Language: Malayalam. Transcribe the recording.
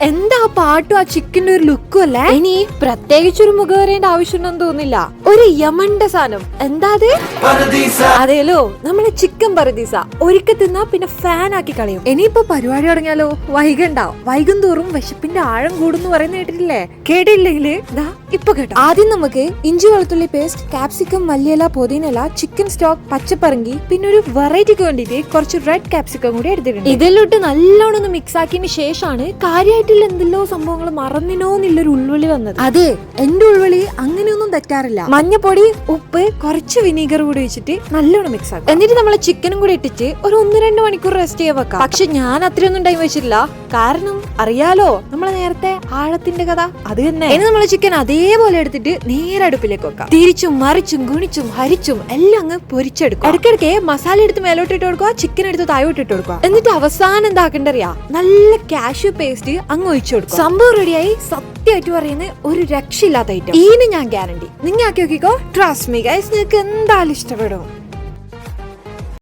എന്താ പാട്ടും ആ ചിക്കന്റെ ഒരു ലുക്കും അല്ലേ? ഇനി പ്രത്യേകിച്ചൊരു മുഖം വരേണ്ട ആവശ്യമുണ്ടെന്ന് തോന്നില്ല. ഒരു യമണ്ട സാധനം എന്താ അത്? അതേലോ നമ്മളെ ചിക്കൻ പറുദീസ. ഒരിക്കൽ തിന്നാ പിന്നെ ഫാൻ ആക്കി കളയും. ഇനിയിപ്പോ പരിപാടി തുടങ്ങിയാലോ? വൈകും തോറും വിശപ്പിന്റെ ആഴം കൂടുന്നു പറയുന്ന കേട്ടിട്ടില്ലേ? കേട്ടില്ലെങ്കില് ഇപ്പൊ കേട്ടോ. ആദ്യം നമുക്ക് ഇഞ്ചി വെളുത്തുള്ളി പേസ്റ്റ്, കാപ്സിക്കം, മല്ലിയില, പുതിനയില, ചിക്കൻ സ്റ്റോക്ക്, പച്ചപ്പറങ്കി, പിന്നെ ഒരു വെറൈറ്റിക്ക് വേണ്ടിട്ട് കുറച്ച് റെഡ് കാപ്സിക്കം കൂടി എടുത്തിട്ടുണ്ട്. ഇതിലോട്ട് നല്ലോണം ഒന്ന് മിക്സ് ആക്കിയതിന് ശേഷമാണ് കാര്യമായിട്ടുള്ള എന്തെല്ലോ സംഭവങ്ങൾ മറന്നിനോ എന്നുള്ളൊരു ഉൾവിളി വന്നത്. അതെ, എന്റെ ഉൾവിളി അങ്ങനെയൊന്നും തെറ്റാറില്ല. മഞ്ഞപ്പൊടി, ഉപ്പ്, കുറച്ച് വിനീഗർ കൂടി വെച്ചിട്ട് നല്ലോണം മിക്സ് ആക്കും. എന്നിട്ട് നമ്മൾ ചിക്കനും കൂടി ഇട്ടിട്ട് ഒരു 1-2 മണിക്കൂർ റെസ്റ്റ് ചെയ്യാൻ വെക്കാം. പക്ഷെ ഞാൻ അത്രയൊന്നും ടൈം വെച്ചിട്ടില്ല. കാരണം അറിയാലോ നമ്മളെ നേരത്തെ ആഴത്തിന്റെ കഥ അത് തന്നെ. ഇനി നമ്മൾ ചിക്കൻ അതേപോലെ എടുത്തിട്ട് നേരെ അടുപ്പിലേക്ക് വെക്കാം. തിരിച്ചും മറിച്ചും ഗുണിച്ചും ഹരിച്ചും എല്ലാം അങ്ങ് പൊരിച്ചെടുക്കും. ഇടയ്ക്കിടയ്ക്ക് മസാല എടുത്ത് മേലോട്ട് ഇട്ട് കൊടുക്കുക, ചിക്കൻ എടുത്ത് താഴോട്ട് ഇട്ട് കൊടുക്കുക. എന്നിട്ട് അവസാനം എന്താക്കണ്ടറിയാ, നല്ല കാഷ്യൂ പേസ്റ്റ് അങ്ങ് ഒഴിച്ചു കൊടുക്കും. സംഭവം റെഡിയായി. സത്യമായിട്ട് പറയുന്നത് ഒരു രക്ഷയില്ലാത്ത ഐറ്റം. ഇതിന് ഞാൻ ഗ്യാരണ്ടി. നിങ്ങൾ ആക്കി നോക്കിക്കോ. ട്രസ്റ്റ് മീ ഗൈസ്, നിങ്ങൾക്ക് എന്തായാലും ഇഷ്ടപ്പെടും.